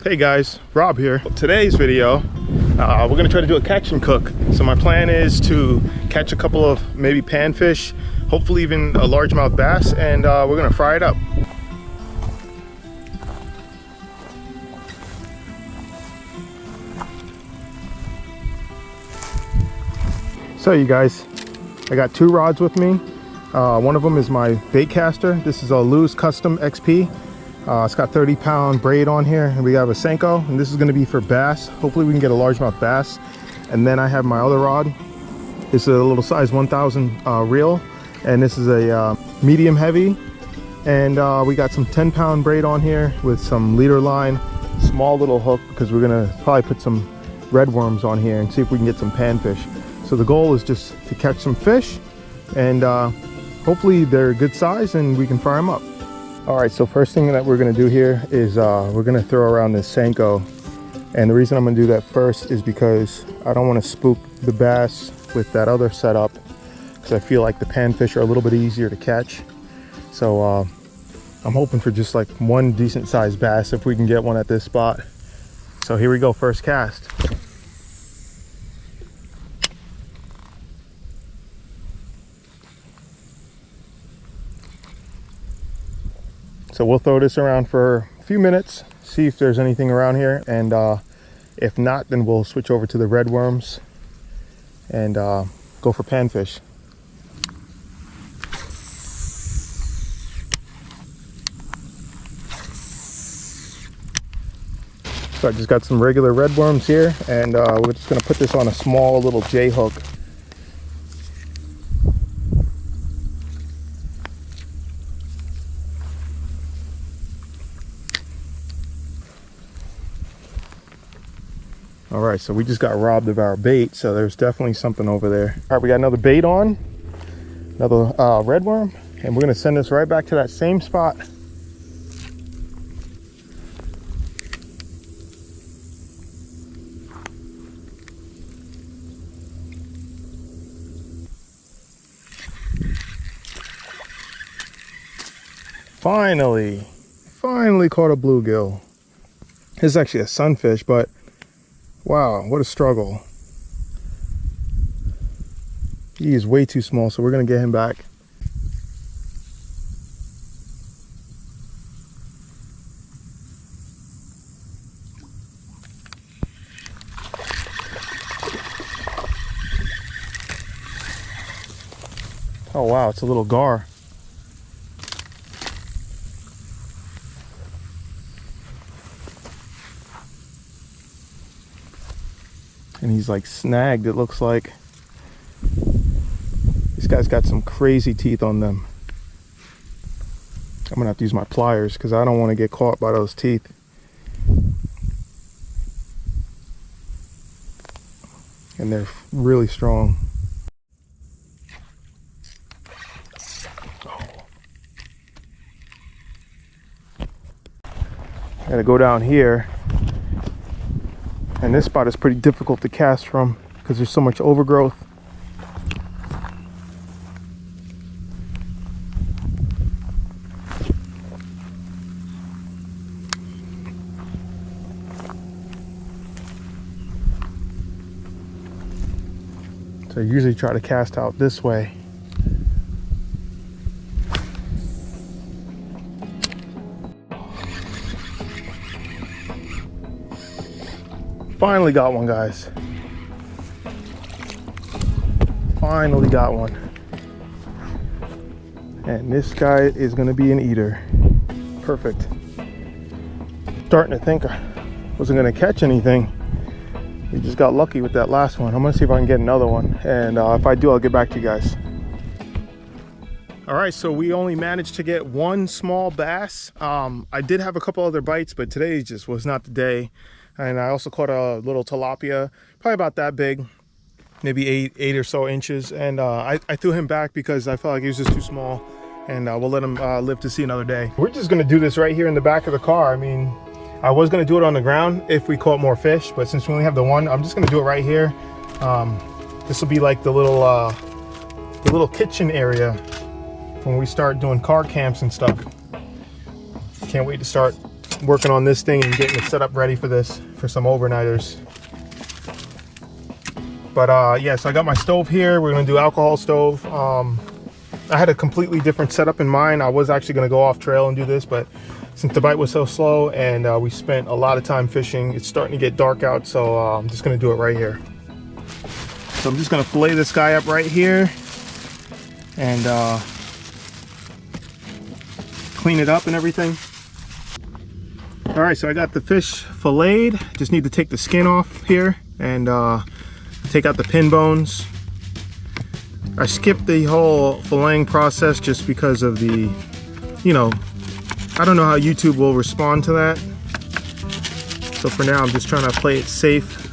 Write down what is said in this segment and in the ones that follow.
Hey guys, Rob here. Today's video, we're gonna try to do a catch and cook. So my plan is to catch a couple of maybe panfish, hopefully even a largemouth bass, and we're gonna fry it up. So you guys, I got two rods with me. One of them is my bait caster. This is a Lew's Custom XP. It's got 30-pound braid on here, and we have a Senko, and this is going to be for bass. Hopefully we can get a largemouth bass. And then I have my other rod. This is a little size 1000 reel, and this is a medium heavy. And we got some 10-pound braid on here with some leader line, small little hook, because we're going to probably put some red worms on here and see if we can get some panfish. So the goal is just to catch some fish, and hopefully they're good size and we can fry them up. All right, so first thing that we're gonna do here is we're gonna throw around this Senko. And the reason I'm gonna do that first is because I don't wanna spook the bass with that other setup, because I feel like the panfish are a little bit easier to catch. So I'm hoping for just like one decent sized bass if we can get one at this spot. So here we go, first cast. So we'll throw this around for a few minutes, see if there's anything around here, and if not, then we'll switch over to the red worms and go for panfish. So I just got some regular red worms here, and we're just gonna put this on a small little J hook. All right, so we just got robbed of our bait, so there's definitely something over there. All right, we got another bait on, another red worm, and we're gonna send this right back to that same spot. Finally caught a bluegill. This is actually a sunfish, but wow, what a struggle. He is way too small, so we're gonna get him back. Oh wow, it's a little gar. And he's like snagged, it looks like. This guy's got some crazy teeth on them. I'm gonna have to use my pliers because I don't want to get caught by those teeth. And they're really strong. I gotta go down here. And this spot is pretty difficult to cast from because there's so much overgrowth. So I usually try to cast out this way. Finally got one, guys. Finally got one. And this guy is gonna be an eater. Perfect. Starting to think I wasn't gonna catch anything. We just got lucky with that last one. I'm gonna see if I can get another one. And if I do, I'll get back to you guys. All right, so we only managed to get one small bass. I did have a couple other bites, but today just was not the day. And I also caught a little tilapia, probably about that big, maybe eight or so inches. And I threw him back because I felt like he was just too small. And we'll let him live to see another day. We're just gonna do this right here in the back of the car. I mean, I was gonna do it on the ground if we caught more fish, but since we only have the one, I'm just gonna do it right here. This will be like the little kitchen area when we start doing car camps and stuff. Can't wait to start working on this thing and getting it set up ready for this, for some overnighters. But yeah, so I got my stove here. We're gonna do alcohol stove. I had a completely different setup in mind. I was actually gonna go off trail and do this, but since the bite was so slow and we spent a lot of time fishing, it's starting to get dark out, so I'm just gonna do it right here. So I'm just gonna fillet this guy up right here and clean it up and everything. All right, so I got the fish filleted. Just need to take the skin off here and take out the pin bones. I skipped the whole filleting process just because of the, you know, I don't know how YouTube will respond to that. So for now, I'm just trying to play it safe.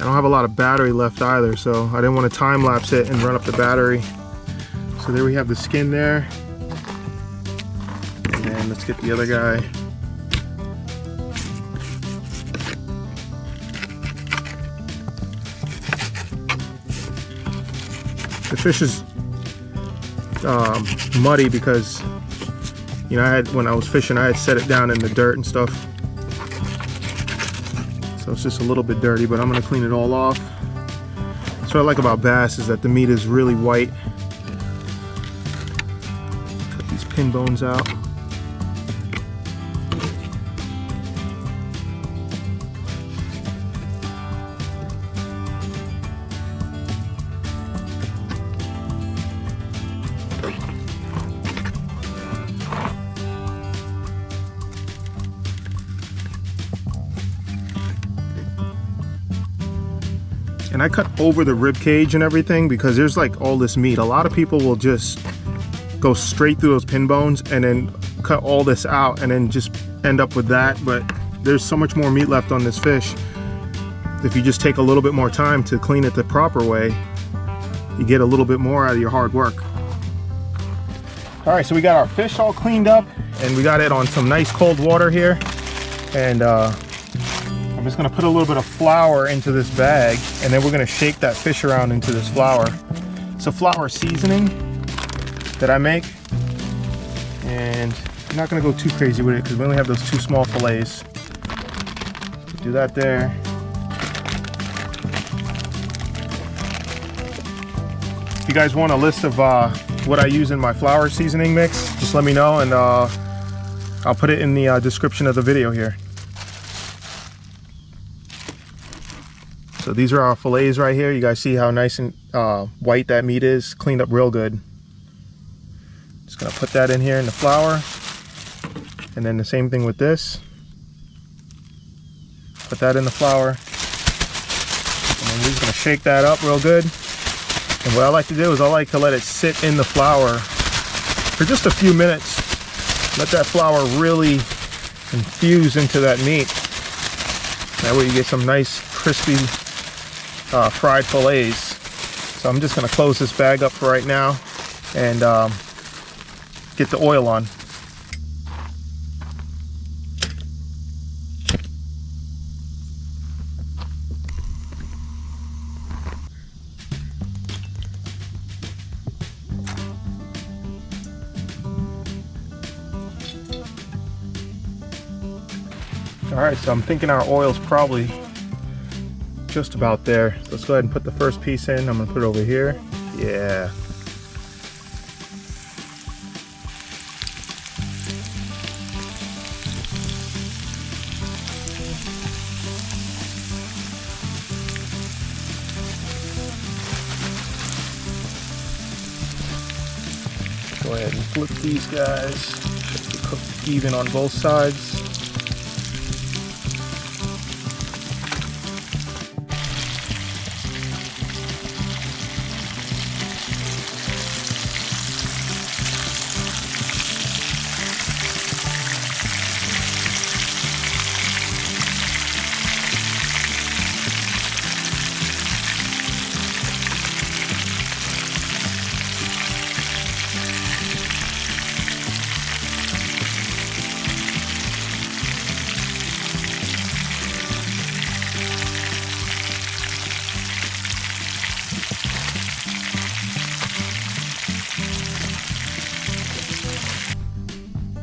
I don't have a lot of battery left either, so I didn't want to time lapse it and run up the battery. So there we have the skin there. And then let's get the other guy. The fish is muddy because, you know, when I was fishing, I had set it down in the dirt and stuff. So it's just a little bit dirty, but I'm gonna clean it all off. That's what I like about bass, is that the meat is really white. Cut these pin bones out. And I cut over the rib cage and everything because there's like all this meat. A lot of people will just go straight through those pin bones and then cut all this out and then just end up with that. But there's so much more meat left on this fish. If you just take a little bit more time to clean it the proper way, you get a little bit more out of your hard work. All right, so we got our fish all cleaned up and we got it on some nice cold water here. And I'm just gonna put a little bit of flour into this bag and then we're gonna shake that fish around into this flour. It's a flour seasoning that I make, and I'm not gonna go too crazy with it because we only have those 2 small fillets. So do that there. If you guys want a list of what I use in my flour seasoning mix, just let me know and I'll put it in the description of the video here. So these are our fillets right here. You guys see how nice and white that meat is, cleaned up real good. Just gonna put that in here in the flour. And then the same thing with this. Put that in the flour. And then we're just gonna shake that up real good. And what I like to do is I like to let it sit in the flour for just a few minutes. Let that flour really infuse into that meat. That way you get some nice crispy fried fillets. So I'm just going to close this bag up for right now and get the oil on. All right, so I'm thinking our oil's probably just about there. So let's go ahead and put the first piece in. I'm gonna put it over here. Yeah. Go ahead and flip these guys. Just to cook even on both sides.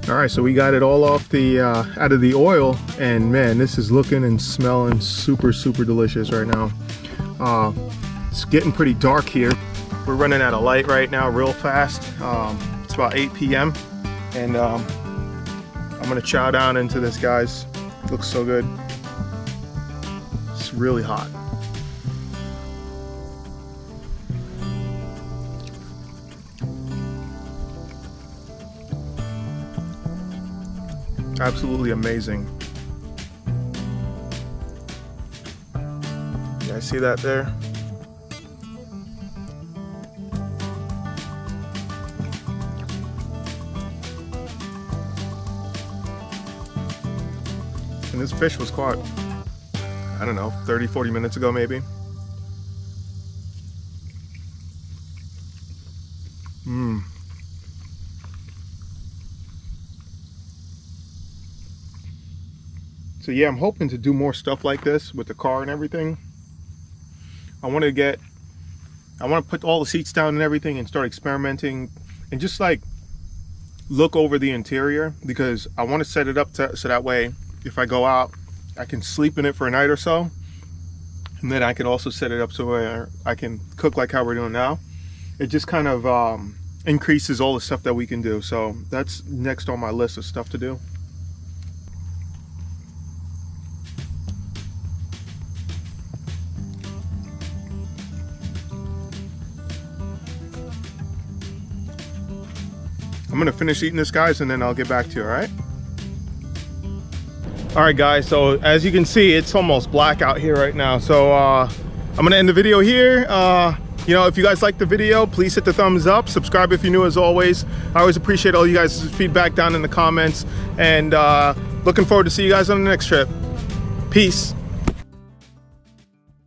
All right, so we got it all off the out of the oil, and man, this is looking and smelling super delicious right now. It's getting pretty dark here. We're running out of light right now real fast. It's about 8 p.m. and I'm gonna chow down into this, guys. It looks so good. It's really hot. Absolutely amazing. You guys see that there? And this fish was caught, I don't know, 30-40 minutes ago maybe. So yeah, I'm hoping to do more stuff like this with the car and everything. I want to put all the seats down and everything and start experimenting and just like look over the interior, because I want to set it up so that way if I go out I can sleep in it for a night or so, and then I can also set it up so where I can cook like how we're doing now. It just kind of increases all the stuff that we can do. So that's next on my list of stuff to do. I'm gonna finish eating this, guys, and then I'll get back to you, all right? All right, guys, so as you can see, it's almost black out here right now. So I'm gonna end the video here. You know, if you guys like the video, please hit the thumbs up, subscribe if you're new as always. I always appreciate all you guys' feedback down in the comments, and looking forward to see you guys on the next trip. Peace.